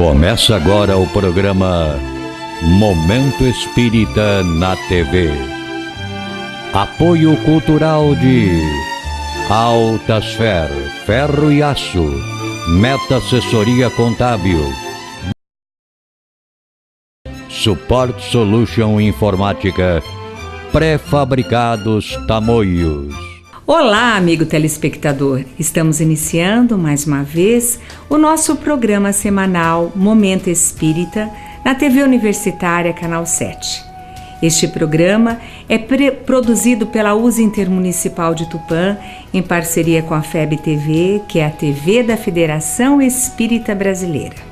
Começa agora o programa Momento Espírita na TV. Apoio cultural de Altasfer, Ferro e Aço, Meta Assessoria Contábil, Support Solution Informática, Pré-fabricados Tamoios. Olá, amigo telespectador! Estamos iniciando mais uma vez o nosso programa semanal Momento Espírita na TV Universitária Canal 7. Este programa é produzido pela USA Intermunicipal de Tupã em parceria com a FEB TV, que é a TV da Federação Espírita Brasileira.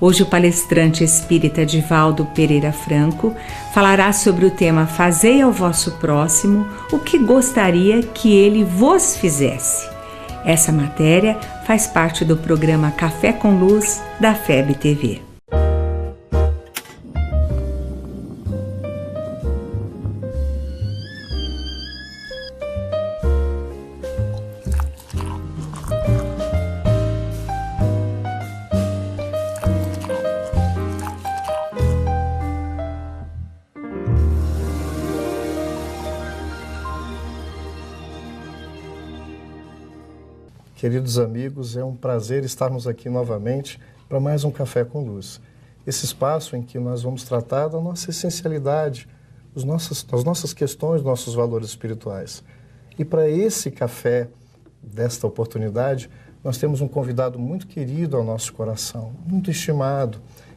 Hoje o palestrante espírita Divaldo Pereira Franco falará sobre o tema Fazei ao vosso próximo o que gostaria que ele vos fizesse. Essa matéria faz parte do programa Café com Luz da FEB TV. Queridos amigos, é um prazer estarmos aqui novamente para mais um Café com Luz. Esse espaço em que nós vamos tratar da nossa essencialidade, das nossas questões, nossos valores espirituais. E para esse café, desta oportunidade, nós temos um convidado muito querido ao nosso coração, muito estimado,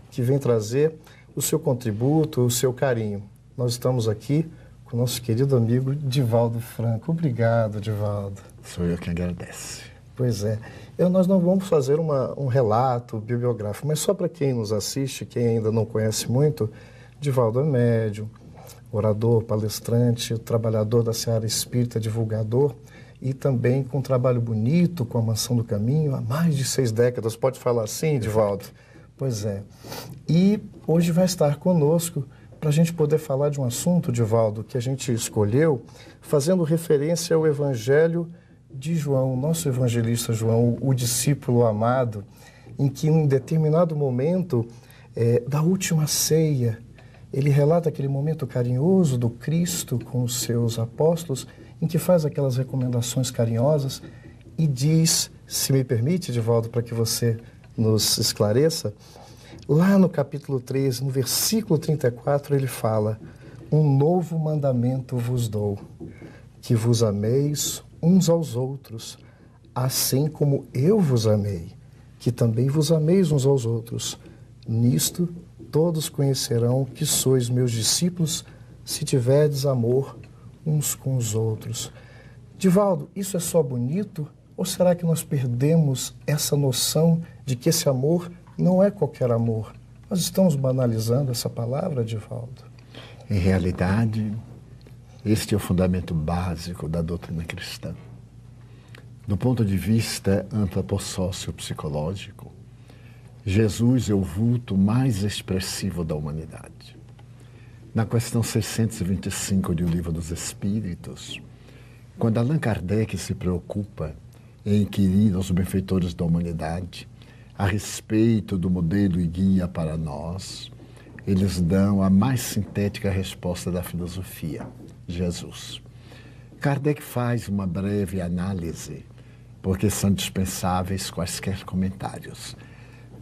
que vem trazer o seu contributo, o seu carinho. Nós estamos aqui com o nosso querido amigo Divaldo Franco. Obrigado, Divaldo. Sou eu quem agradece. Pois é. Nós não vamos fazer um relato bibliográfico, mas só para quem nos assiste, quem ainda não conhece muito, Divaldo é médium, orador, palestrante, trabalhador da seara espírita, divulgador, e também com um trabalho bonito com a Mansão do Caminho há mais de 6 décadas. Pode falar assim, Divaldo? Pois é. E hoje vai estar conosco para a gente poder falar de um assunto, Divaldo, que a gente escolheu, fazendo referência ao Evangelho de João, nosso evangelista João, o discípulo amado, em que em determinado momento da última ceia, ele relata aquele momento carinhoso do Cristo com os seus apóstolos, em que faz aquelas recomendações carinhosas e diz, se me permite, Divaldo, para que você nos esclareça, lá no capítulo 13, no versículo 34, ele fala: um novo mandamento vos dou, que vos ameis uns aos outros, assim como eu vos amei, que também vos ameis uns aos outros. Nisto todos conhecerão que sois meus discípulos, se tiverdes amor uns com os outros. Divaldo, isso é só bonito? Ou será que nós perdemos essa noção de que esse amor não é qualquer amor? Nós estamos banalizando essa palavra, Divaldo? Em realidade, este é o fundamento básico da doutrina cristã. Do ponto de vista antropossócio-psicológico, Jesus é o vulto mais expressivo da humanidade. Na questão 625 de O Livro dos Espíritos, quando Allan Kardec se preocupa em inquirir aos benfeitores da humanidade a respeito do modelo e guia para nós, eles dão a mais sintética resposta da filosofia: Jesus. Kardec faz uma breve análise, porque são dispensáveis quaisquer comentários.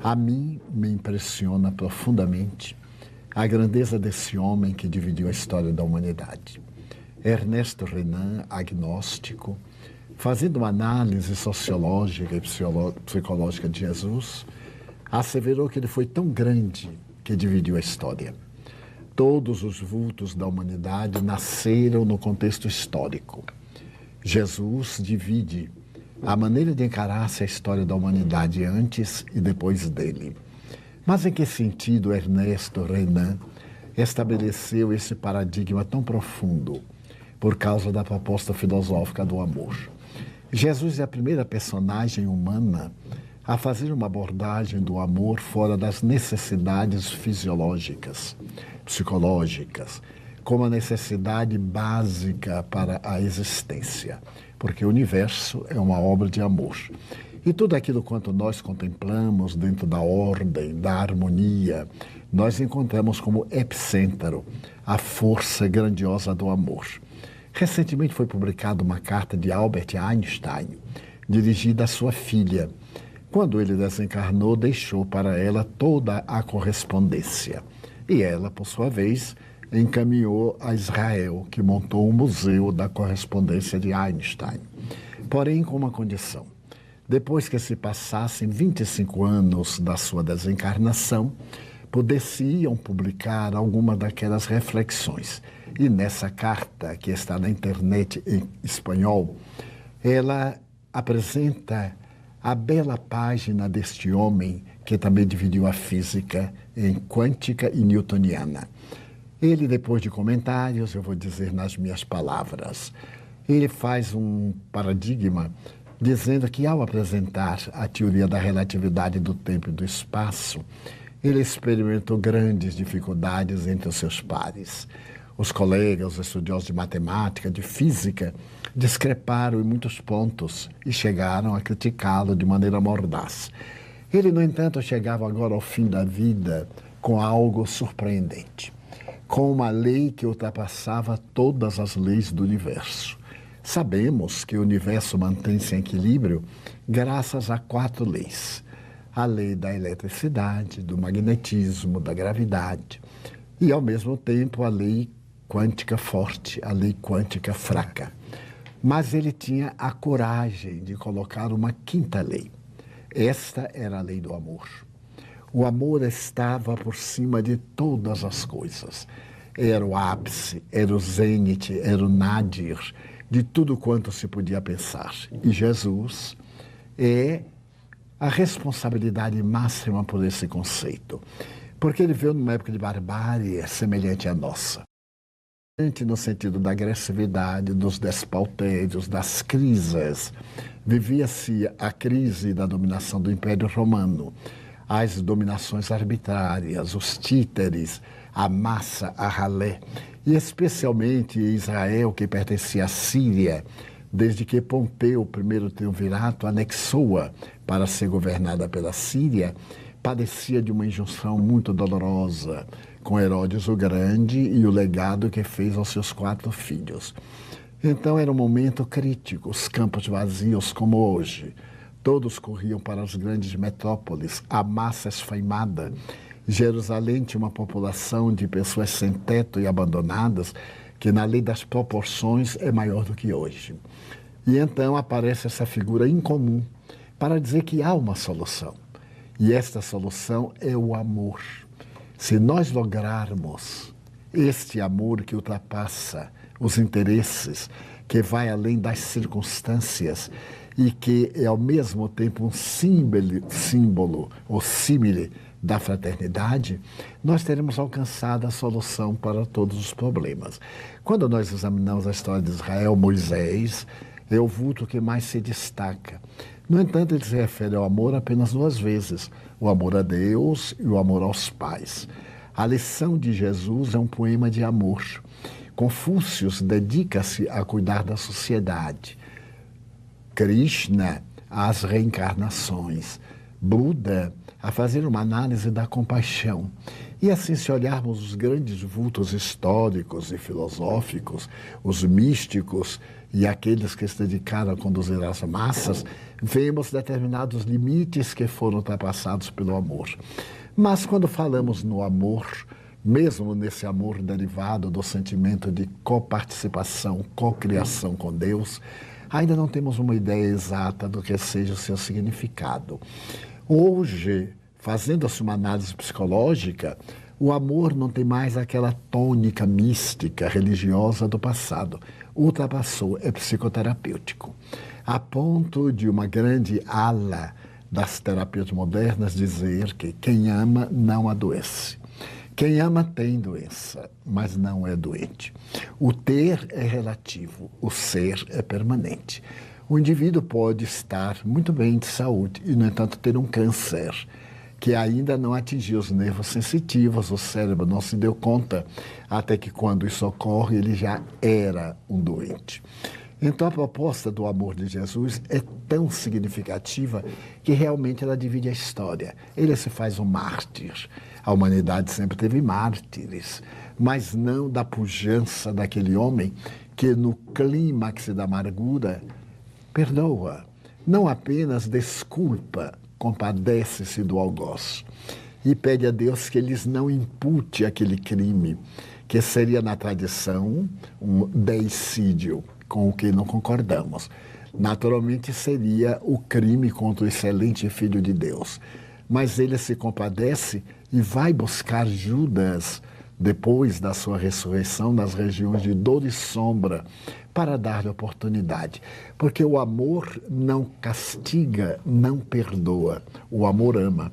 A mim me impressiona profundamente a grandeza desse homem que dividiu a história da humanidade. Ernesto Renan, agnóstico, fazendo uma análise sociológica e psicológica de Jesus, asseverou que ele foi tão grande que dividiu a história. Todos os vultos da humanidade nasceram no contexto histórico. Jesus divide a maneira de encarar-se a história da humanidade antes e depois dele. Mas em que sentido Ernesto Renan estabeleceu esse paradigma tão profundo por causa da proposta filosófica do amor? Jesus é a primeira personagem humana a fazer uma abordagem do amor fora das necessidades fisiológicas, psicológicas, como a necessidade básica para a existência, porque o universo é uma obra de amor. E tudo aquilo quanto nós contemplamos dentro da ordem, da harmonia, nós encontramos como epicentro a força grandiosa do amor. Recentemente foi publicada uma carta de Albert Einstein, dirigida à sua filha. Quando ele desencarnou, deixou para ela toda a correspondência. E ela, por sua vez, encaminhou a Israel, que montou um museu da correspondência de Einstein. Porém, com uma condição. Depois que se passassem 25 anos da sua desencarnação, poder-se-iam publicar alguma daquelas reflexões. E nessa carta, que está na internet em espanhol, ela apresenta a bela página deste homem que também dividiu a física em quântica e newtoniana. Ele, depois de comentários, eu vou dizer nas minhas palavras, ele faz um paradigma dizendo que, ao apresentar a teoria da relatividade do tempo e do espaço, ele experimentou grandes dificuldades entre os seus pares. Os colegas, os estudiosos de matemática, de física, discreparam em muitos pontos e chegaram a criticá-lo de maneira mordaz. Ele, no entanto, chegava agora ao fim da vida com algo surpreendente, com uma lei que ultrapassava todas as leis do universo. Sabemos que o universo mantém-se em equilíbrio graças a 4 leis. A lei da eletricidade, do magnetismo, da gravidade e, ao mesmo tempo, a lei quântica forte, a lei quântica fraca. Mas ele tinha a coragem de colocar uma 5ª lei. Esta era a lei do amor. O amor estava por cima de todas as coisas. Era o ápice, era o zênite, era o nadir de tudo quanto se podia pensar. E Jesus é a responsabilidade máxima por esse conceito, porque ele veio numa época de barbárie semelhante à nossa. No sentido da agressividade, dos despautédios, das crises. Vivia-se a crise da dominação do Império Romano, as dominações arbitrárias, os títeres, a massa, a ralé, e especialmente Israel, que pertencia à Síria, desde que Pompeu, o primeiro triunvirato, anexou-a para ser governada pela Síria, padecia de uma injunção muito dolorosa com Herodes o Grande e o legado que fez aos seus 4 filhos. Então era um momento crítico, os campos vazios como hoje. Todos corriam para as grandes metrópoles, a massa esfaimada. Jerusalém tinha uma população de pessoas sem teto e abandonadas, que na lei das proporções é maior do que hoje. E então aparece essa figura incomum para dizer que há uma solução. E esta solução é o amor. Se nós lograrmos este amor que ultrapassa os interesses, que vai além das circunstâncias e que é ao mesmo tempo um símbolo ou símile da fraternidade, nós teremos alcançado a solução para todos os problemas. Quando nós examinamos a história de Israel, Moisés é o vulto que mais se destaca. No entanto, ele se refere ao amor apenas 2 vezes, o amor a Deus e o amor aos pais. A lição de Jesus é um poema de amor. Confúcio dedica-se a cuidar da sociedade. Krishna, às reencarnações. Buda, a fazer uma análise da compaixão. E assim, se olharmos os grandes vultos históricos e filosóficos, os místicos e aqueles que se dedicaram a conduzir as massas, vemos determinados limites que foram ultrapassados pelo amor. Mas quando falamos no amor, mesmo nesse amor derivado do sentimento de coparticipação, cocriação com Deus, ainda não temos uma ideia exata do que seja o seu significado. Hoje, fazendo-se uma análise psicológica, o amor não tem mais aquela tônica mística, religiosa do passado. Ultrapassou, é psicoterapêutico. A ponto de uma grande ala das terapias modernas dizer que quem ama não adoece. Quem ama tem doença, mas não é doente. O ter é relativo, o ser é permanente. O indivíduo pode estar muito bem de saúde e, no entanto, ter um câncer que ainda não atingiu os nervos sensitivos, o cérebro não se deu conta, até que quando isso ocorre, ele já era um doente. Então a proposta do amor de Jesus é tão significativa que realmente ela divide a história. Ele se faz um mártir. A humanidade sempre teve mártires, mas não da pujança daquele homem que no clímax da amargura perdoa. Não apenas desculpa, compadece-se do algoz. E pede a Deus que lhes não impute aquele crime, que seria na tradição um deicídio, com o que não concordamos. Naturalmente seria o crime contra o excelente Filho de Deus. Mas ele se compadece e vai buscar Judas, depois da sua ressurreição, nas regiões de dor e sombra, para dar-lhe oportunidade. Porque o amor não castiga, não perdoa. O amor ama.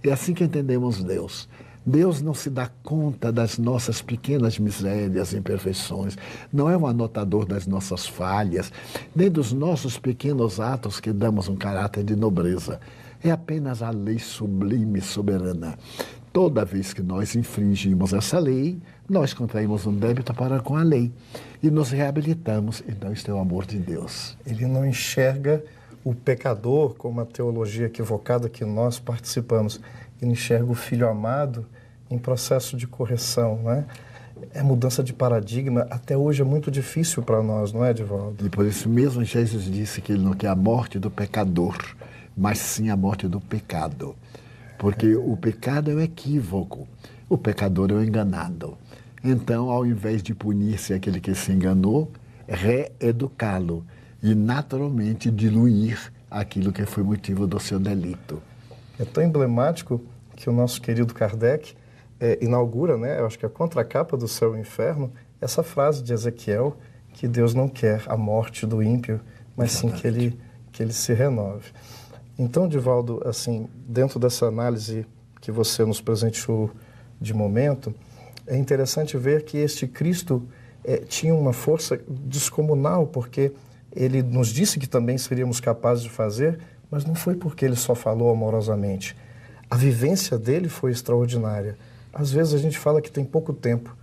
É assim que entendemos Deus. Deus não se dá conta das nossas pequenas misérias, imperfeições. Não é um anotador das nossas falhas, nem dos nossos pequenos atos que damos um caráter de nobreza. É apenas a lei sublime e soberana. Toda vez que nós infringimos essa lei, nós contraímos um débito para com a lei e nos reabilitamos. Então, isto é o amor de Deus. Ele não enxerga o pecador como a teologia equivocada que nós participamos. Ele enxerga o Filho amado em processo de correção, né? É mudança de paradigma. Até hoje é muito difícil para nós, não é, Edivaldo? E por isso mesmo Jesus disse que ele não quer a morte do pecador, mas sim a morte do pecado. Porque o pecado é o equívoco, o pecador é o enganado. Então, ao invés de punir-se aquele que se enganou, reeducá-lo e naturalmente diluir aquilo que foi motivo do seu delito. É tão emblemático que o nosso querido Kardec inaugura, né, eu acho que a contracapa do Céu e Inferno, essa frase de Ezequiel, que Deus não quer a morte do ímpio, mas sim que ele se renove. Então, Edivaldo, assim, dentro dessa análise que você nos presenteou de momento, é interessante ver que este Cristo tinha uma força descomunal, porque ele nos disse que também seríamos capazes de fazer, mas não foi porque ele só falou amorosamente. A vivência dele foi extraordinária. Às vezes a gente fala que tem pouco tempo.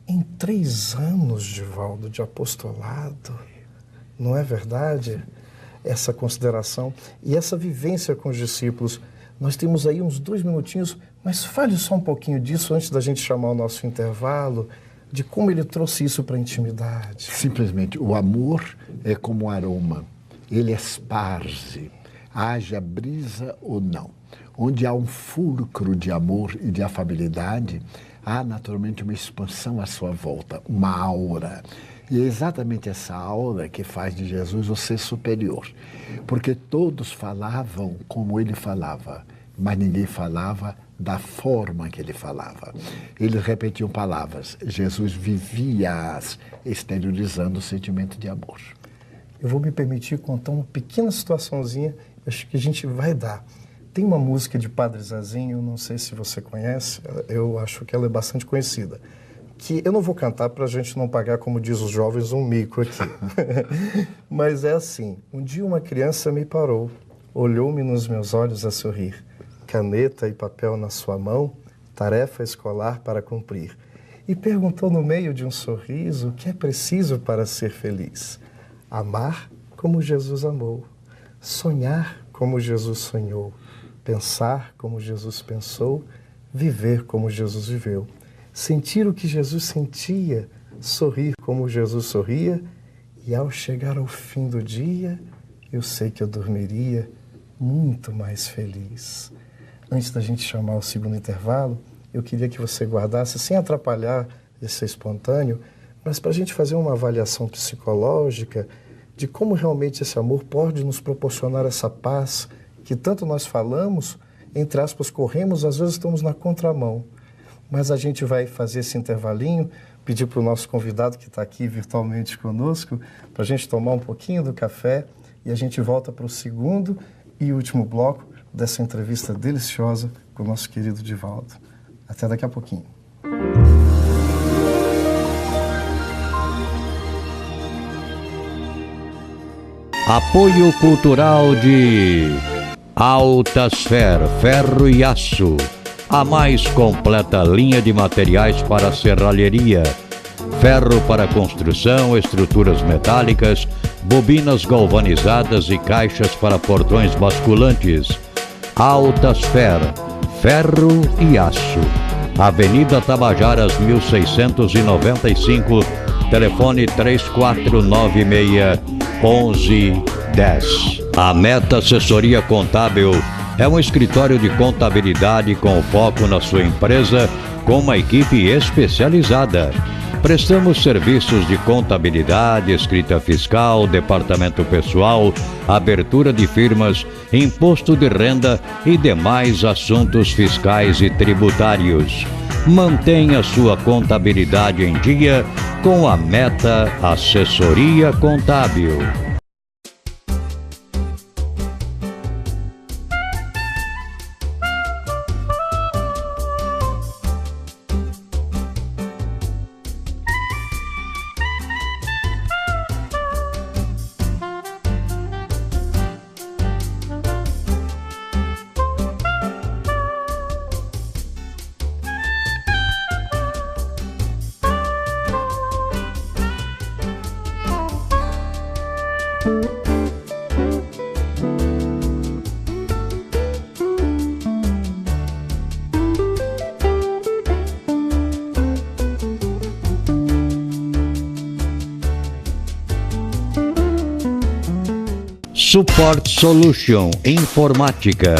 Em 3 anos, Edivaldo, de apostolado, não é verdade? Essa consideração e essa vivência com os discípulos. Nós temos aí uns 2 minutinhos, mas fale só um pouquinho disso antes da gente chamar o nosso intervalo, de como ele trouxe isso para a intimidade. Simplesmente, o amor é como um aroma. Ele esparge, haja brisa ou não. Onde há um fulcro de amor e de afabilidade, há naturalmente uma expansão à sua volta, uma aura. E é exatamente essa aura que faz de Jesus o ser superior. Porque todos falavam como ele falava, mas ninguém falava da forma que ele falava. Eles repetiam palavras, Jesus vivia-as, exteriorizando o sentimento de amor. Eu vou me permitir contar uma pequena situaçãozinha, acho que a gente vai dar. Tem uma música de Padre Zazinho, não sei se você conhece, eu acho que ela é bastante conhecida, que eu não vou cantar para a gente não pagar, como diz os jovens, um mico aqui. Mas é assim, um dia uma criança me parou, olhou-me nos meus olhos a sorrir, caneta e papel na sua mão, tarefa escolar para cumprir, e perguntou no meio de um sorriso o que é preciso para ser feliz. Amar como Jesus amou, sonhar como Jesus sonhou, pensar como Jesus pensou, viver como Jesus viveu. Sentir o que Jesus sentia, sorrir como Jesus sorria, e ao chegar ao fim do dia, eu sei que eu dormiria muito mais feliz. Antes da gente chamar o segundo intervalo, eu queria que você guardasse, sem atrapalhar esse espontâneo, mas para a gente fazer uma avaliação psicológica de como realmente esse amor pode nos proporcionar essa paz que tanto nós falamos, entre aspas, corremos, às vezes estamos na contramão. Mas a gente vai fazer esse intervalinho, pedir para o nosso convidado que está aqui virtualmente conosco, para a gente tomar um pouquinho do café e a gente volta para o segundo e último bloco dessa entrevista deliciosa com o nosso querido Edivaldo. Até daqui a pouquinho. Apoio Cultural de Altasfer Ferro e Aço. A mais completa linha de materiais para serralheria, ferro para construção, estruturas metálicas, bobinas galvanizadas e caixas para portões basculantes. Altas Fer, ferro e aço. Avenida Tabajaras 1695, telefone 3496-1110. A Meta Assessoria Contábil é um escritório de contabilidade com foco na sua empresa, com uma equipe especializada. Prestamos serviços de contabilidade, escrita fiscal, departamento pessoal, abertura de firmas, imposto de renda e demais assuntos fiscais e tributários. Mantenha sua contabilidade em dia com a Meta Assessoria Contábil. Support Solution Informática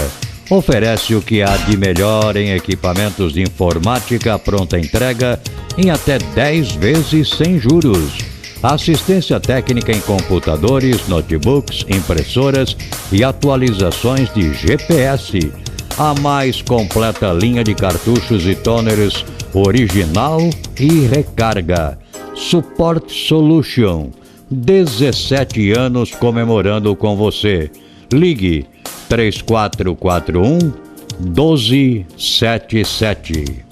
oferece o que há de melhor em equipamentos de informática à pronta entrega em até 10 vezes sem juros. Assistência técnica em computadores, notebooks, impressoras e atualizações de GPS. A mais completa linha de cartuchos e toners original e recarga. Support Solution. 17 anos comemorando com você. Ligue 3441-1277.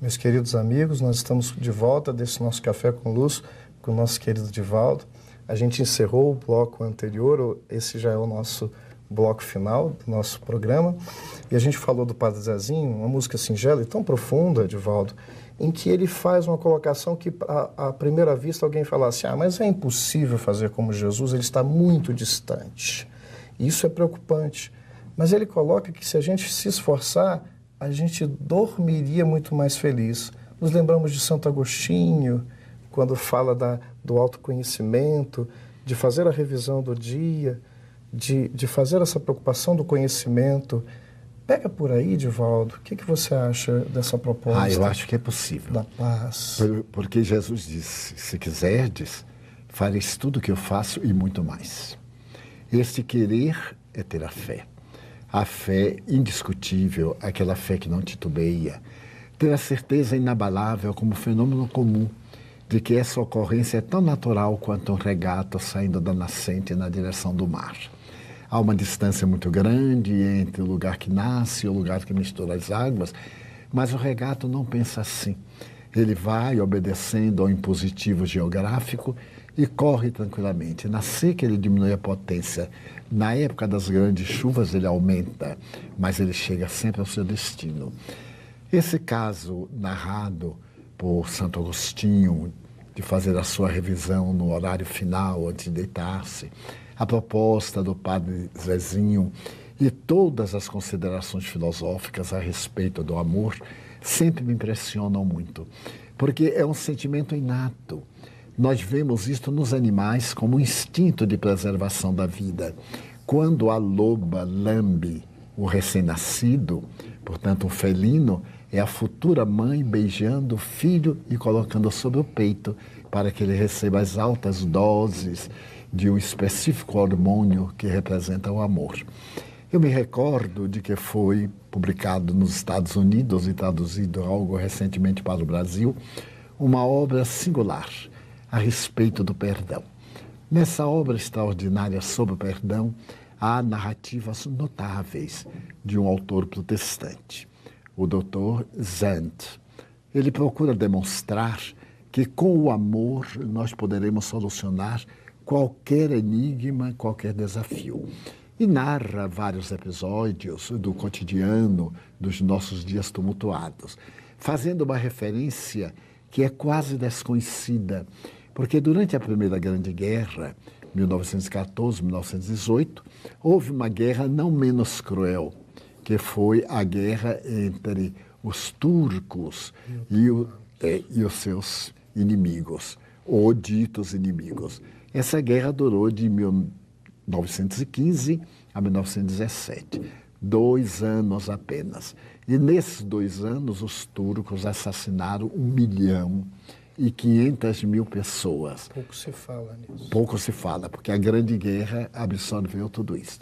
Meus queridos amigos, nós estamos de volta desse nosso Café com Luz, com o nosso querido Divaldo. A gente encerrou o bloco anterior, esse já é o nosso bloco final do nosso programa, e a gente falou do Padre Zezinho, uma música singela e tão profunda, Divaldo, em que ele faz uma colocação que, à primeira vista, alguém fala assim, mas é impossível fazer como Jesus, ele está muito distante. E isso é preocupante. Mas ele coloca que se a gente se esforçar, a gente dormiria muito mais feliz. Nos lembramos de Santo Agostinho, quando fala do autoconhecimento, de fazer a revisão do dia, de fazer essa preocupação do conhecimento. Pega por aí, Divaldo, o que você acha dessa proposta? Eu acho que é possível. Da paz. Porque Jesus disse, se quiserdes, fareis tudo o que eu faço e muito mais. Este querer é ter a fé. A fé indiscutível, aquela fé que não titubeia. Ter a certeza inabalável como fenômeno comum de que essa ocorrência é tão natural quanto um regato saindo da nascente na direção do mar. Há uma distância muito grande entre o lugar que nasce e o lugar que mistura as águas, mas o regato não pensa assim. Ele vai obedecendo ao impositivo geográfico e corre tranquilamente. Na seca ele diminui a potência. Na época das grandes chuvas ele aumenta, mas ele chega sempre ao seu destino. Esse caso narrado por Santo Agostinho, de fazer a sua revisão no horário final, antes de deitar-se, a proposta do Padre Zezinho e todas as considerações filosóficas a respeito do amor sempre me impressionam muito, porque é um sentimento inato. Nós vemos isto nos animais como um instinto de preservação da vida. Quando a loba lambe o recém-nascido, portanto um felino, é a futura mãe beijando o filho e colocando sobre o peito para que ele receba as altas doses de um específico hormônio que representa o amor. Eu me recordo de que foi publicado nos Estados Unidos e traduzido algo recentemente para o Brasil, uma obra singular a respeito do perdão. Nessa obra extraordinária sobre o perdão, há narrativas notáveis de um autor protestante, o Dr. Zand. Ele procura demonstrar que com o amor nós poderemos solucionar qualquer enigma, qualquer desafio. E narra vários episódios do cotidiano dos nossos dias tumultuados, fazendo uma referência que é quase desconhecida, porque durante a Primeira Grande Guerra, 1914-1918, houve uma guerra não menos cruel, que foi a guerra entre os turcos e os seus inimigos, ou ditos inimigos. Essa guerra durou de 1915 a 1917, 2 anos apenas. E nesses 2 anos, os turcos assassinaram 1.500.000 pessoas. Pouco se fala nisso. Pouco se fala, porque a Grande Guerra absorveu tudo isso.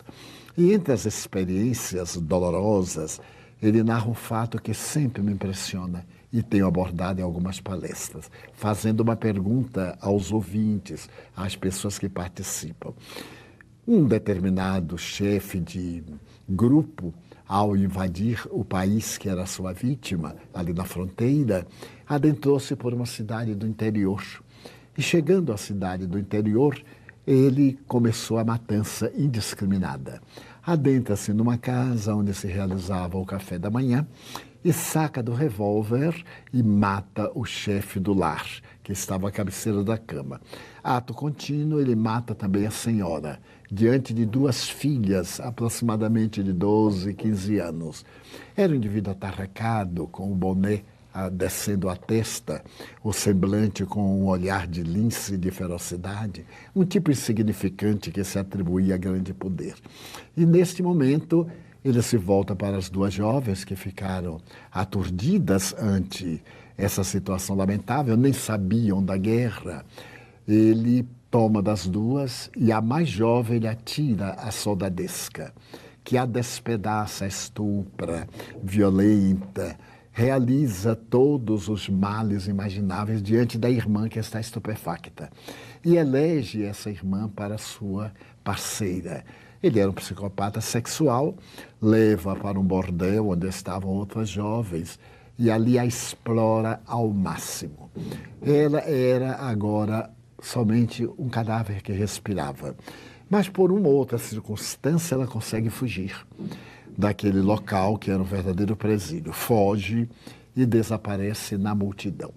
E entre as experiências dolorosas, ele narra um fato que sempre me impressiona e tenho abordado em algumas palestras, fazendo uma pergunta aos ouvintes, às pessoas que participam. Um determinado chefe de grupo, ao invadir o país que era sua vítima, ali na fronteira, adentrou-se por uma cidade do interior. E chegando à cidade do interior, ele começou a matança indiscriminada. Adentra-se numa casa onde se realizava o café da manhã e saca do revólver e mata o chefe do lar, que estava à cabeceira da cama. Ato contínuo, ele mata também a senhora, diante de 2 filhas, aproximadamente de 12 e 15 anos. Era um indivíduo atarracado, com o boné descendo a testa, o semblante com um olhar de lince e de ferocidade, um tipo insignificante que se atribuía a grande poder. E neste momento, ele se volta para as 2 jovens que ficaram aturdidas ante essa situação lamentável, nem sabiam da guerra. Ele toma das 2 e a mais jovem ele atira a soldadesca, que a despedaça, estupra, violenta, realiza todos os males imagináveis diante da irmã que está estupefacta e elege essa irmã para sua parceira. Ele era um psicopata sexual, leva para um bordel onde estavam outras jovens e ali a explora ao máximo. Ela era agora somente um cadáver que respirava, mas por uma ou outra circunstância ela consegue fugir daquele local que era um verdadeiro presídio. Foge e desaparece na multidão.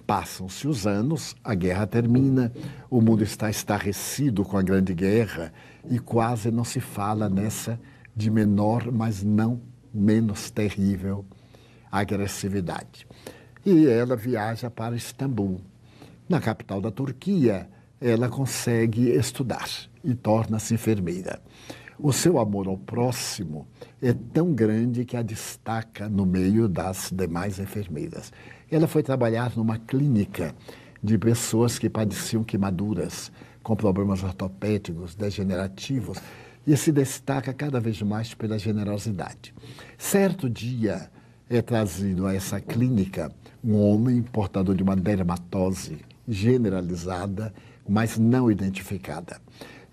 Passam-se os anos, a guerra termina, o mundo está estarrecido com a Grande Guerra e quase não se fala nessa de menor, mas não menos terrível agressividade. E ela viaja para Istambul. Na capital da Turquia, ela consegue estudar e torna-se enfermeira. O seu amor ao próximo é tão grande que a destaca no meio das demais enfermeiras. Ela foi trabalhar numa clínica de pessoas que padeciam queimaduras, com problemas ortopédicos, degenerativos, e se destaca cada vez mais pela generosidade. Certo dia é trazido a essa clínica um homem portador de uma dermatose generalizada, mas não identificada.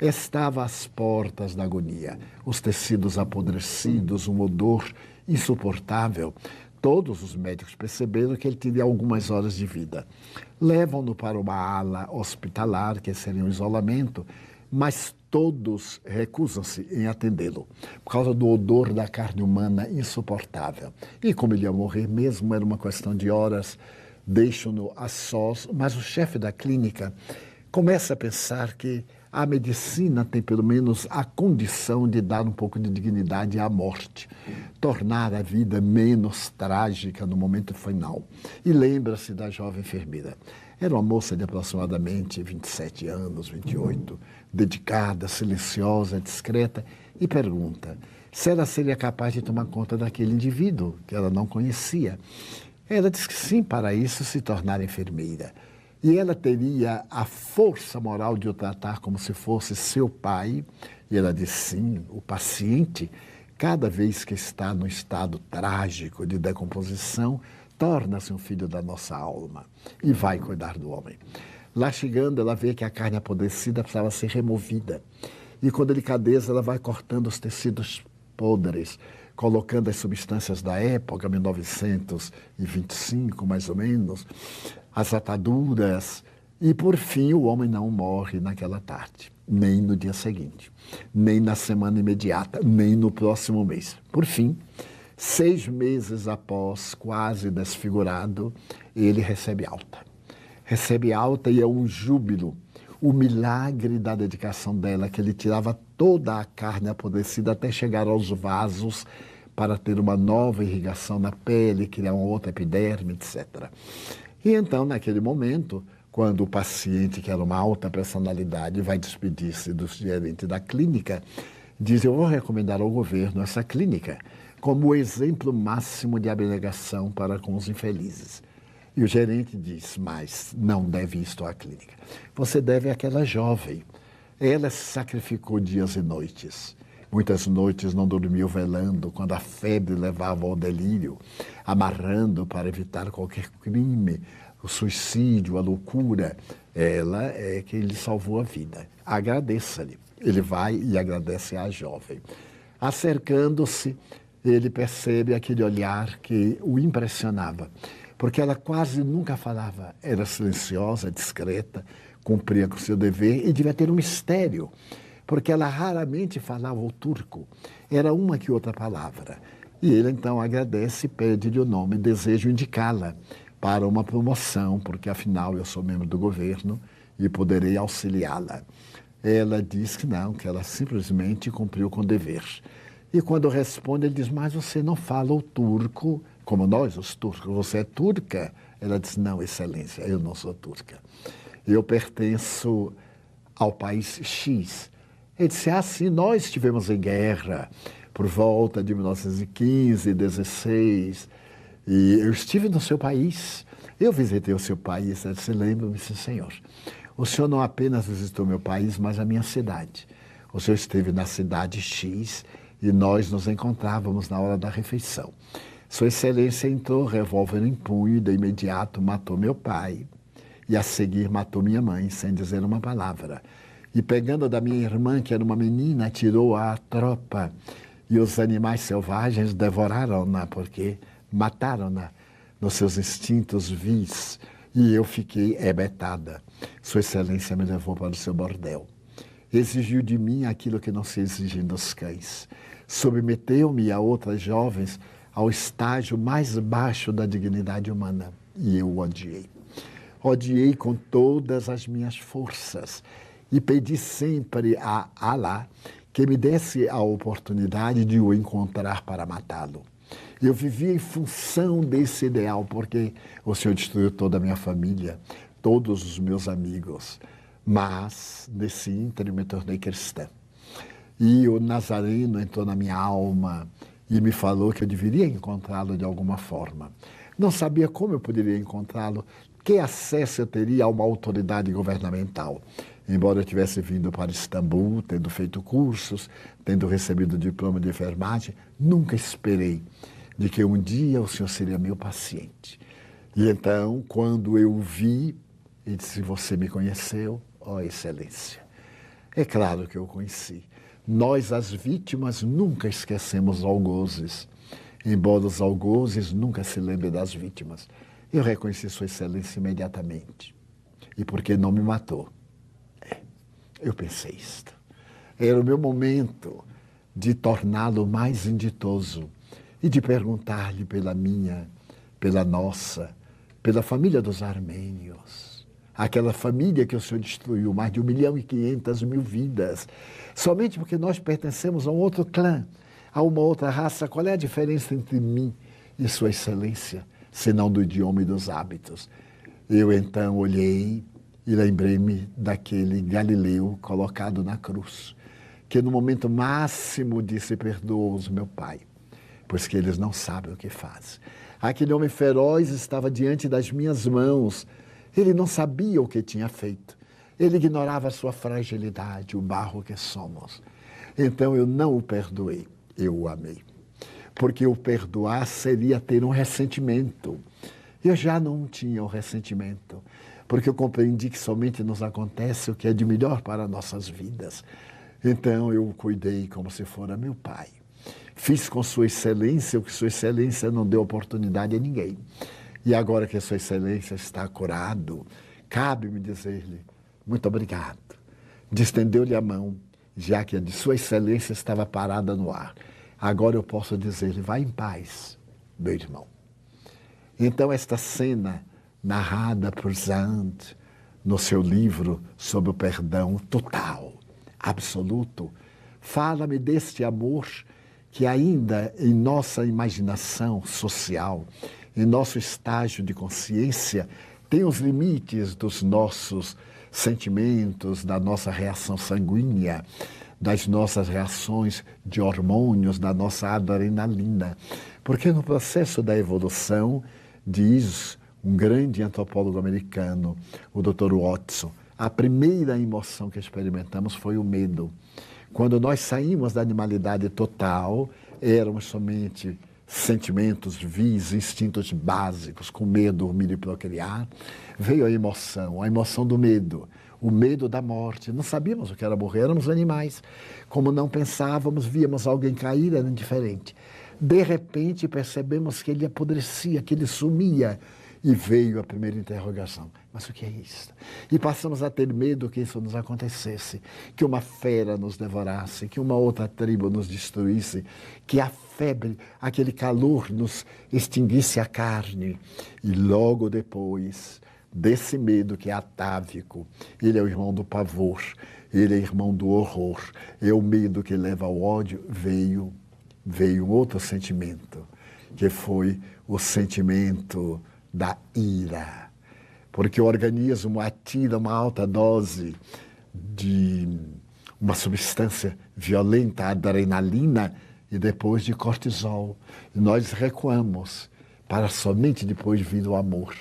Estava às portas da agonia, os tecidos apodrecidos, um odor insuportável. Todos os médicos perceberam que ele teria algumas horas de vida. Levam-no para uma ala hospitalar, que seria um isolamento, mas todos recusam-se em atendê-lo, por causa do odor da carne humana insuportável. E como ele ia morrer mesmo, era uma questão de horas, deixam-no a sós, mas o chefe da clínica começa a pensar que a medicina tem pelo menos a condição de dar um pouco de dignidade à morte, tornar a vida menos trágica no momento final. E lembra-se da jovem enfermeira. Era uma moça de aproximadamente 27 anos, 28, dedicada, silenciosa, discreta, e pergunta se ela seria capaz de tomar conta daquele indivíduo que ela não conhecia. Ela diz que sim, para isso se tornar enfermeira. E ela teria a força moral de o tratar como se fosse seu pai. E ela diz sim, o paciente, cada vez que está no estado trágico de decomposição, torna-se um filho da nossa alma e vai cuidar do homem. Lá chegando, ela vê que a carne apodrecida precisava ser removida. E com delicadeza ela vai cortando os tecidos podres, colocando as substâncias da época, 1925 mais ou menos, as ataduras. E por fim o homem não morre naquela tarde, nem no dia seguinte, nem na semana imediata, nem no próximo mês. Por fim, 6 meses após, quase desfigurado, ele recebe alta. Recebe alta e é um júbilo. O milagre da dedicação dela, que ele tirava toda a carne apodrecida até chegar aos vasos para ter uma nova irrigação na pele, criar uma outra epiderme, etc. E então, naquele momento, quando o paciente, que era uma alta personalidade, vai despedir-se do gerente da clínica, diz: eu vou recomendar ao governo essa clínica como o exemplo máximo de abnegação para com os infelizes. E o gerente diz: mas não deve isto à clínica. Você deve àquela jovem. Ela se sacrificou dias e noites. Muitas noites não dormiu velando, quando a febre levava ao delírio, amarrando para evitar qualquer crime, o suicídio, a loucura. Ela é que lhe salvou a vida. Agradeça-lhe. Ele vai e agradece à jovem. Acercando-se, ele percebe aquele olhar que o impressionava, porque ela quase nunca falava, era silenciosa, discreta, cumpria com seu dever e devia ter um mistério, porque ela raramente falava o turco, era uma que outra palavra. E ele então agradece e pede-lhe o nome, desejo indicá-la para uma promoção, porque afinal eu sou membro do governo e poderei auxiliá-la. Ela diz que não, que ela simplesmente cumpriu com o dever. E quando responde, ele diz: mas você não fala o turco como nós, os turcos, você é turca? Ela diz: não, excelência, eu não sou turca. Eu pertenço ao país X. Ele disse: sim, nós estivemos em guerra por volta de 1915, 16, e eu estive no seu país, eu visitei o seu país. Ela disse: lembro-me, sim, senhor. O senhor não apenas visitou meu país, mas a minha cidade. O senhor esteve na cidade X e nós nos encontrávamos na hora da refeição. Sua Excelência entrou, revólver em punho, e de imediato matou meu pai. E a seguir matou minha mãe, sem dizer uma palavra. E pegando da minha irmã, que era uma menina, atirou-a à tropa. E os animais selvagens devoraram-na, porque mataram-na nos seus instintos vis. E eu fiquei hebetada. Sua Excelência me levou para o seu bordel. Exigiu de mim aquilo que não se exige dos cães. Submeteu-me a outras jovens ao estágio mais baixo da dignidade humana. E eu o odiei. Odiei com todas as minhas forças. E pedi sempre a Alá que me desse a oportunidade de o encontrar para matá-lo. Eu vivia em função desse ideal, porque o Senhor destruiu toda a minha família, todos os meus amigos. Mas, nesse ínterim, me tornei cristã. E o Nazareno entrou na minha alma e me falou que eu deveria encontrá-lo de alguma forma. Não sabia como eu poderia encontrá-lo, que acesso eu teria a uma autoridade governamental. Embora eu tivesse vindo para Istambul, tendo feito cursos, tendo recebido o diploma de enfermagem, nunca esperei de que um dia o Senhor seria meu paciente. E então, quando eu o vi, ele disse: você me conheceu, ó Excelência. É claro que eu o conheci. Nós, as vítimas, nunca esquecemos algozes, embora os algozes nunca se lembrem das vítimas. Eu reconheci Sua Excelência imediatamente. E porque não me matou? Eu pensei isto. Era o meu momento de torná-lo mais inditoso e de perguntar-lhe pela minha, pela nossa, pela família dos armênios. Aquela família que o Senhor destruiu, mais de 1.500.000 vidas, somente porque nós pertencemos a um outro clã, a uma outra raça. Qual é a diferença entre mim e Sua Excelência, senão do idioma e dos hábitos? Eu então olhei e lembrei-me daquele Galileu colocado na cruz, que no momento máximo disse: perdoa-os, meu Pai, pois que eles não sabem o que fazem. Aquele homem feroz estava diante das minhas mãos. Ele não sabia o que tinha feito. Ele ignorava a sua fragilidade, o barro que somos. Então eu não o perdoei, eu o amei. Porque o perdoar seria ter um ressentimento. Eu já não tinha o ressentimento. porque eu compreendi que somente nos acontece o que é de melhor para nossas vidas. Então eu o cuidei como se fora meu pai. Fiz com Sua Excelência o que Sua Excelência não deu oportunidade a ninguém. E agora que Sua Excelência está curado, cabe-me dizer-lhe muito obrigado. Distendeu-lhe a mão, já que a de Sua Excelência estava parada no ar. Agora eu posso dizer-lhe, vá em paz, meu irmão. Então esta cena, narrada por Zand no seu livro sobre o perdão total, absoluto, fala-me deste amor que ainda em nossa imaginação social, em nosso estágio de consciência, tem os limites dos nossos sentimentos, da nossa reação sanguínea, das nossas reações de hormônios, da nossa adrenalina. Porque no processo da evolução, diz um grande antropólogo americano, o Dr. Watson, a primeira emoção que experimentamos foi o medo. Quando nós saímos da animalidade total, éramos somente sentimentos vis, instintos básicos, com medo, dormir e procriar. Veio a emoção do medo, o medo da morte. Não sabíamos o que era morrer, éramos animais. Como não pensávamos, víamos alguém cair, era indiferente. De repente percebemos que ele apodrecia, que ele sumia. E veio a primeira interrogação, mas o que é isso? E passamos a ter medo que isso nos acontecesse, que uma fera nos devorasse, que uma outra tribo nos destruísse, que a febre, aquele calor nos extinguisse a carne. E logo depois desse medo que é atávico, ele é o irmão do pavor, ele é irmão do horror, é o medo que leva ao ódio, veio um outro sentimento, que foi o sentimento da ira, porque o organismo atira uma alta dose de uma substância violenta, adrenalina, e depois de cortisol. E nós recuamos para somente depois vir o amor.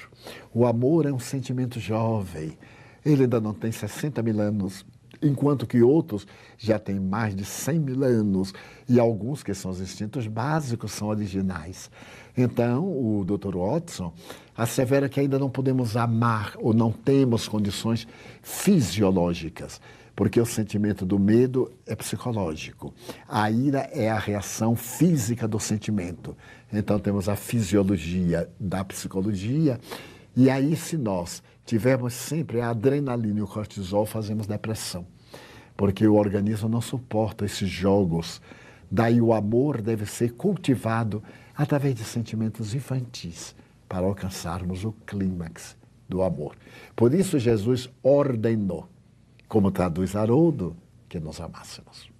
O amor é um sentimento jovem, ele ainda não tem 60 mil anos, enquanto que outros já têm mais de 100 mil anos, e alguns que são os instintos básicos são originais. Então, o Dr. Watson assevera que ainda não podemos amar ou não temos condições fisiológicas, porque o sentimento do medo é psicológico. A ira é a reação física do sentimento. Então, temos a fisiologia da psicologia, e aí, se nós tivermos sempre a adrenalina e o cortisol, fazemos depressão, porque o organismo não suporta esses jogos. Daí o amor deve ser cultivado através de sentimentos infantis para alcançarmos o clímax do amor. Por isso Jesus ordenou, como traduz Haroldo, que nos amássemos.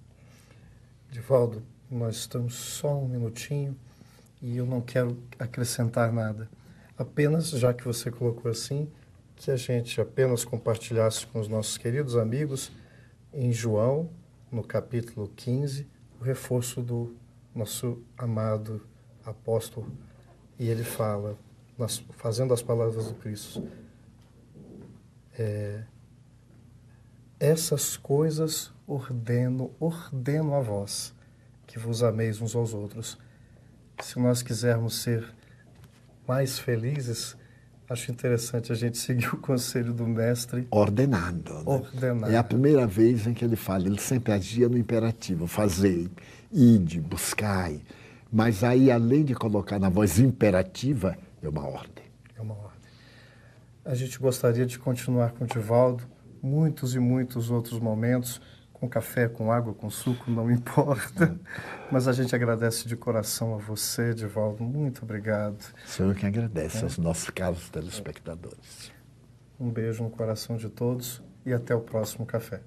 Divaldo, nós estamos só um minutinho e eu não quero acrescentar nada. Apenas, já que você colocou assim, que a gente apenas compartilhasse com os nossos queridos amigos em João, no capítulo 15, o reforço do nosso amado apóstolo. E ele fala, fazendo as palavras do Cristo, essas coisas ordeno a vós, que vos ameis uns aos outros. Se nós quisermos ser mais felizes, acho interessante a gente seguir o conselho do mestre. Ordenado. Né? Ordenado. É a primeira vez em que ele fala, ele sempre agia no imperativo, fazei, ide, buscai. Mas aí, além de colocar na voz imperativa, é uma ordem. É uma ordem. A gente gostaria de continuar com o Divaldo, muitos e muitos outros momentos, com café, com água, com suco, não importa. Mas a gente agradece de coração a você, Divaldo. Muito obrigado. Sou eu que agradeço aos nossos caros telespectadores. Um beijo no coração de todos e até o próximo café.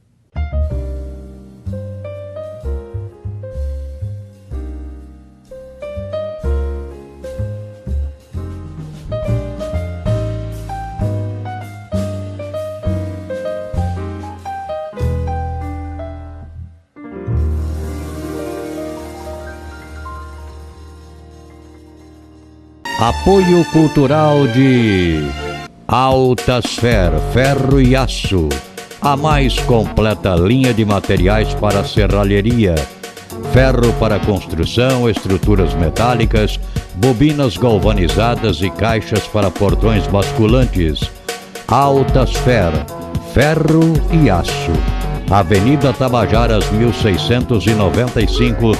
Apoio cultural de Altasfer, ferro e aço, a mais completa linha de materiais para serralheria, ferro para construção, estruturas metálicas, bobinas galvanizadas e caixas para portões basculantes. Altasfer, ferro e aço. Avenida Tabajaras 1695,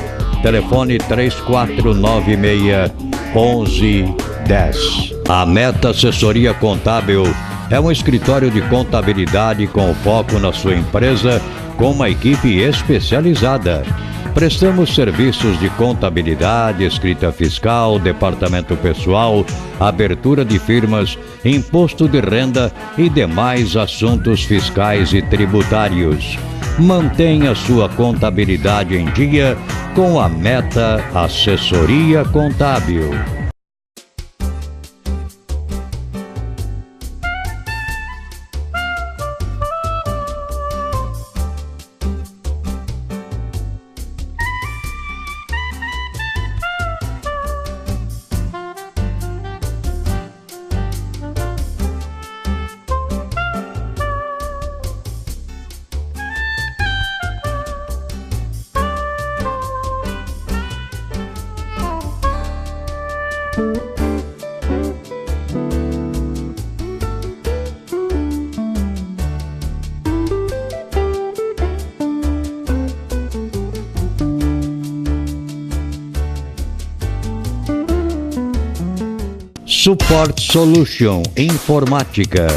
telefone 3496-1110. A Meta Assessoria Contábil é um escritório de contabilidade com foco na sua empresa, com uma equipe especializada. Prestamos serviços de contabilidade, escrita fiscal, departamento pessoal, abertura de firmas, imposto de renda e demais assuntos fiscais e tributários. Mantenha sua contabilidade em dia com a Meta Assessoria Contábil. Support Solution Informática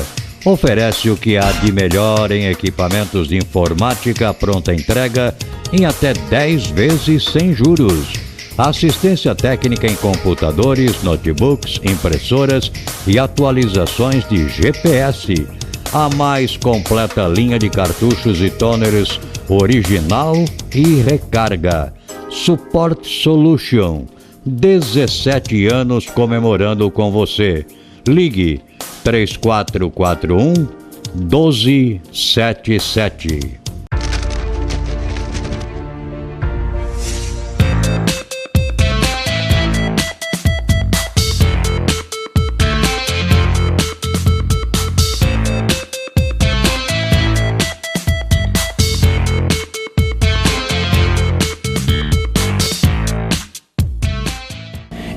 oferece o que há de melhor em equipamentos de informática pronta entrega em até 10 vezes sem juros. Assistência técnica em computadores, notebooks, impressoras e atualizações de GPS. A mais completa linha de cartuchos e toners original e recarga. Support Solution. 17 anos comemorando com você. Ligue 3441-1277.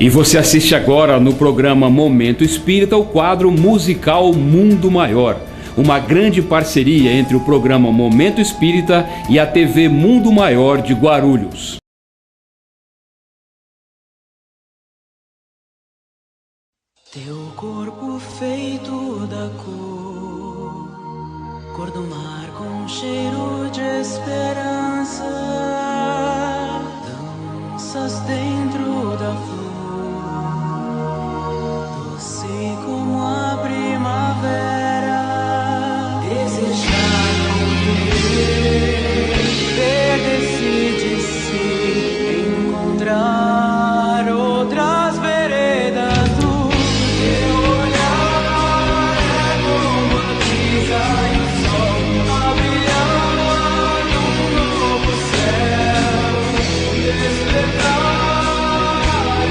E você assiste agora no programa Momento Espírita o quadro musical Mundo Maior, uma grande parceria entre o programa Momento Espírita e a TV Mundo Maior de Guarulhos. Teu corpo feito da cor do mar com cheiro de esperança, danças dentro da flor. Como a primavera, desejar perder-se de si, encontrar outras veredas do teu olhar. É como a brisa e o sol a brilhar num novo céu, despertar e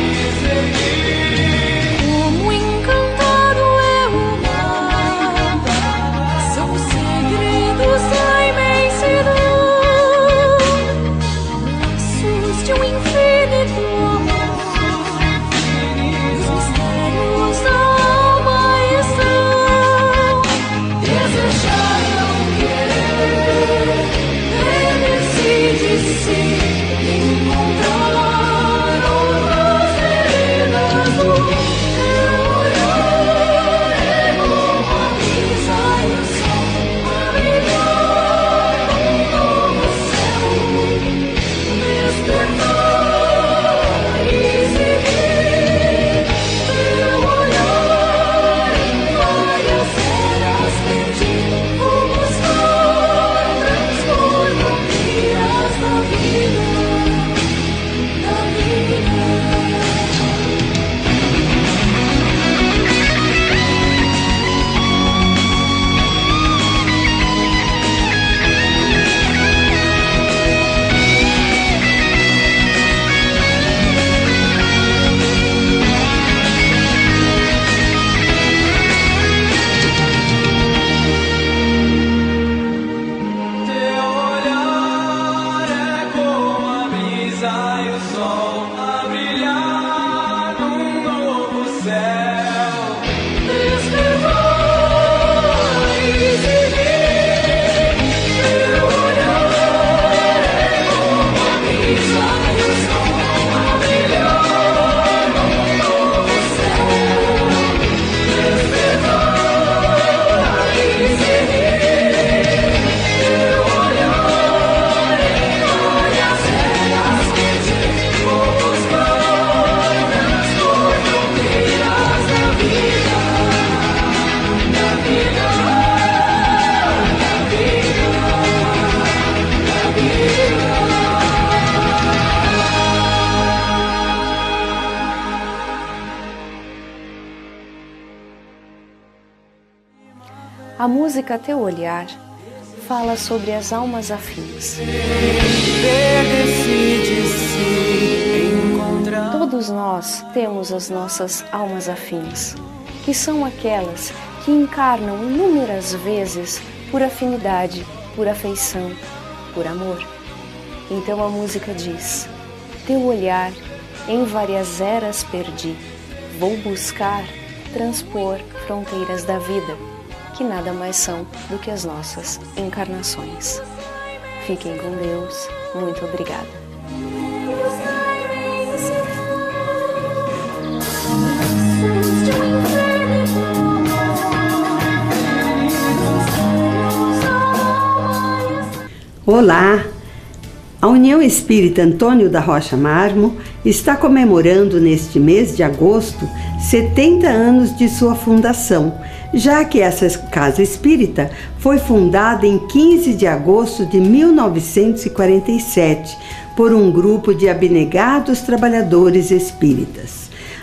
A música Teu Olhar fala sobre as almas afins. Todos nós temos as nossas almas afins, que são aquelas que encarnam inúmeras vezes por afinidade, por afeição, por amor. Então a música diz: Teu olhar em várias eras perdi, vou buscar transpor fronteiras da vida, que nada mais são do que as nossas encarnações. Fiquem com Deus. Muito obrigada. Olá! A União Espírita Antônio da Rocha Marmo está comemorando neste mês de agosto 70 anos de sua fundação, já que essa casa espírita foi fundada em 15 de agosto de 1947 por um grupo de abnegados trabalhadores espíritas.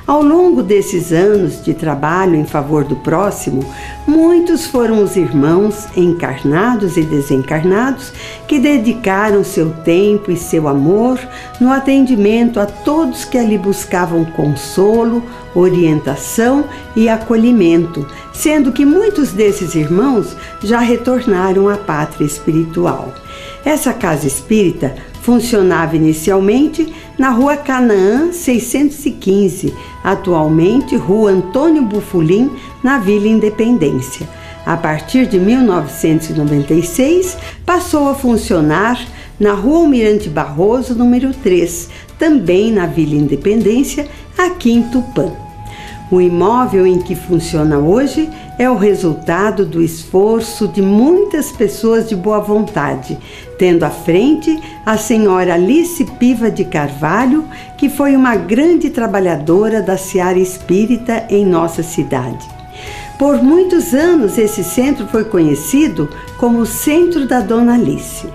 Ao longo desses anos de trabalho em favor do próximo, muitos foram os irmãos, encarnados e desencarnados, que dedicaram seu tempo e seu amor no atendimento a todos que ali buscavam consolo, orientação e acolhimento, sendo que muitos desses irmãos já retornaram à pátria espiritual. Essa casa espírita funcionava inicialmente na Rua Canaã 615, atualmente Rua Antônio Bufulim, na Vila Independência. A partir de 1996, passou a funcionar na Rua Almirante Barroso, número 3, também na Vila Independência, aqui em Tupã. O imóvel em que funciona hoje é o resultado do esforço de muitas pessoas de boa vontade, tendo à frente a senhora Alice Piva de Carvalho, que foi uma grande trabalhadora da seara espírita em nossa cidade. Por muitos anos esse centro foi conhecido como o Centro da Dona Alice.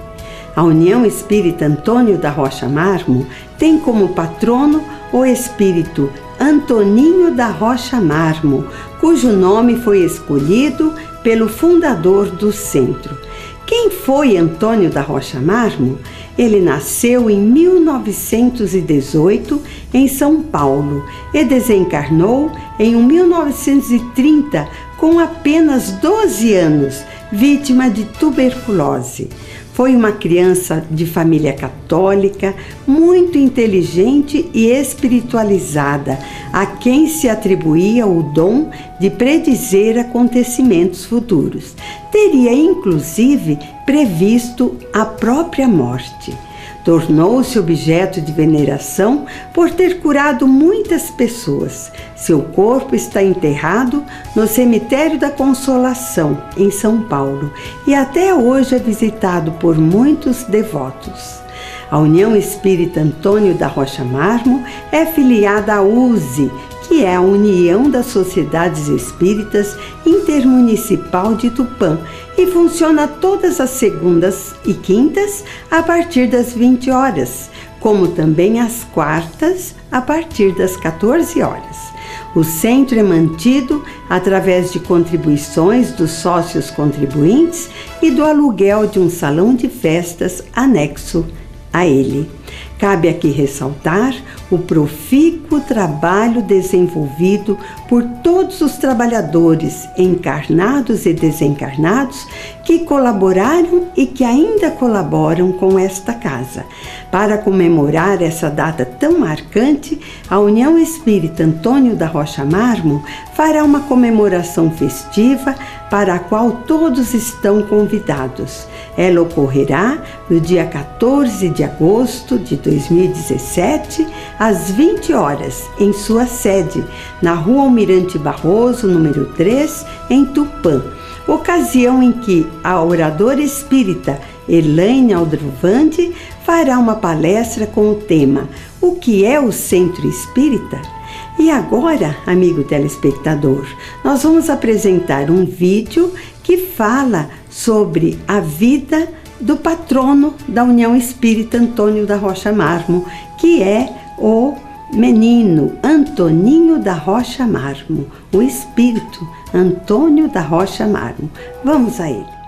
A União Espírita Antônio da Rocha Marmo tem como patrono o espírito Antoninho da Rocha Marmo, cujo nome foi escolhido pelo fundador do centro. Quem foi Antônio da Rocha Marmo? Ele nasceu em 1918 em São Paulo e desencarnou em 1930 com apenas 12 anos, vítima de tuberculose. Foi uma criança de família católica, muito inteligente e espiritualizada, a quem se atribuía o dom de predizer acontecimentos futuros. Teria, inclusive, previsto a própria morte. Tornou-se objeto de veneração por ter curado muitas pessoas. Seu corpo está enterrado no Cemitério da Consolação, em São Paulo, e até hoje é visitado por muitos devotos. A União Espírita Antônio da Rocha Marmo é filiada à USE, que é a União das Sociedades Espíritas Intermunicipal de Tupã, e funciona todas as segundas e quintas a partir das 20 horas, como também às quartas a partir das 14 horas. O centro é mantido através de contribuições dos sócios contribuintes e do aluguel de um salão de festas anexo a ele. Cabe aqui ressaltar o profícuo trabalho desenvolvido por todos os trabalhadores, encarnados e desencarnados, que colaboraram e que ainda colaboram com esta casa. Para comemorar essa data tão marcante, a União Espírita Antônio da Rocha Marmo fará uma comemoração festiva para a qual todos estão convidados. Ela ocorrerá no dia 14 de agosto de 2017, às 20 horas, em sua sede, na Rua Almirante Barroso, número 3, em Tupã. Ocasião em que a oradora espírita Elaine Aldrovandi fará uma palestra com o tema O que é o Centro Espírita? E agora, amigo telespectador, nós vamos apresentar um vídeo que fala sobre a vida do patrono da União Espírita Antônio da Rocha Marmo, que é o menino Antoninho da Rocha Marmo, o espírito Antônio da Rocha Marmo. Vamos a ele.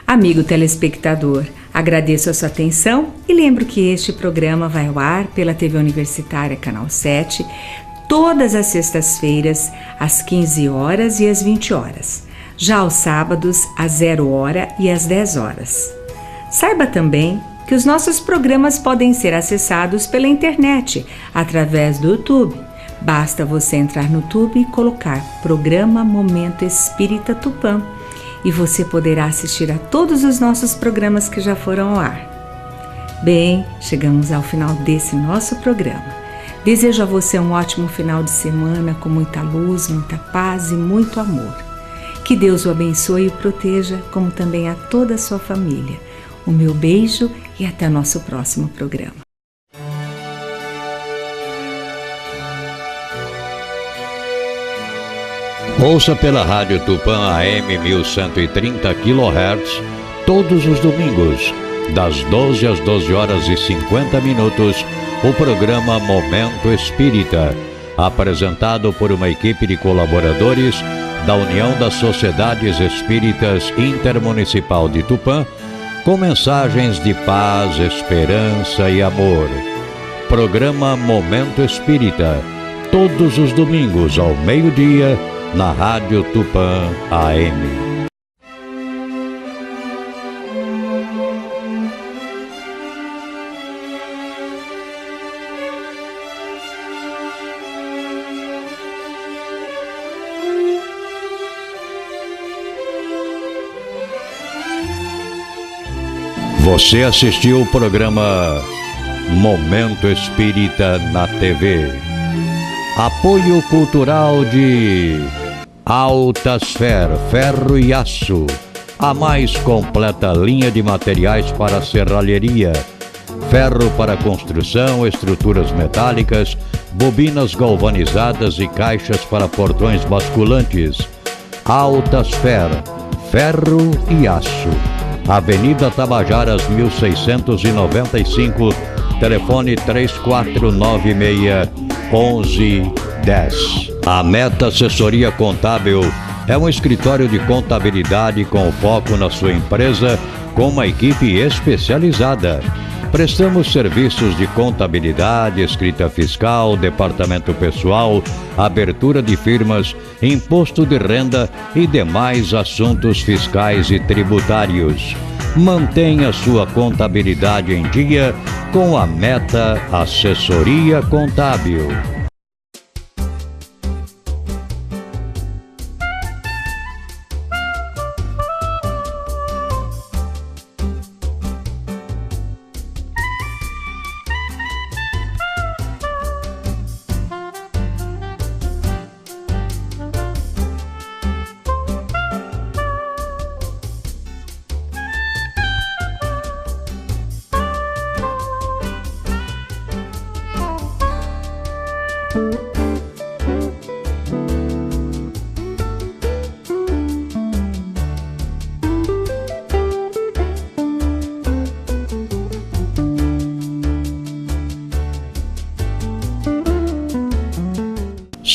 Amigo telespectador, agradeço a sua atenção e lembro que este programa vai ao ar pela TV Universitária Canal 7 todas as sextas-feiras, às 15 horas e às 20 horas. Já aos sábados, às 0 hora e às 10 horas. Saiba também que os nossos programas podem ser acessados pela internet, através do YouTube. Basta você entrar no YouTube e colocar Programa Momento Espírita Tupã e você poderá assistir a todos os nossos programas que já foram ao ar. Bem, chegamos ao final desse nosso programa. Desejo a você um ótimo final de semana com muita luz, muita paz e muito amor. Que Deus o abençoe e o proteja, como também a toda a sua família. O meu beijo e até nosso próximo programa. Ouça pela Rádio Tupã AM 1130 kHz todos os domingos, das 12 às 12 horas e 50 minutos, o programa Momento Espírita, apresentado por uma equipe de colaboradores da União das Sociedades Espíritas Intermunicipal de Tupã, com mensagens de paz, esperança e amor. Programa Momento Espírita, todos os domingos ao meio-dia, na Rádio Tupã AM. Você assistiu o programa Momento Espírita na TV. Apoio cultural de Altasfer, ferro e aço, a mais completa linha de materiais para serralheria, ferro para construção, estruturas metálicas, bobinas galvanizadas e caixas para portões basculantes. Altasfer, ferro e aço. Avenida Tabajaras 1695, telefone 3496-1110. A Meta Assessoria Contábil é um escritório de contabilidade com foco na sua empresa, com uma equipe especializada. Prestamos serviços de contabilidade, escrita fiscal, departamento pessoal, abertura de firmas, imposto de renda e demais assuntos fiscais e tributários. Mantenha sua contabilidade em dia com a Meta Assessoria Contábil.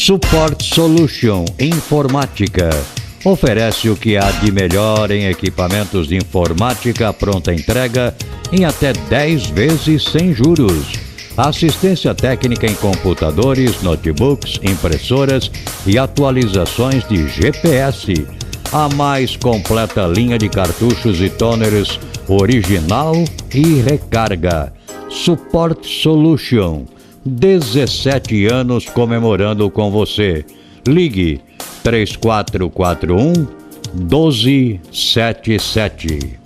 Support Solution Informática oferece o que há de melhor em equipamentos de informática pronta entrega em até 10 vezes sem juros. Assistência técnica em computadores, notebooks, impressoras e atualizações de GPS. A mais completa linha de cartuchos e toners original e recarga. Support Solution. 17 anos comemorando com você. Ligue 3441 1277.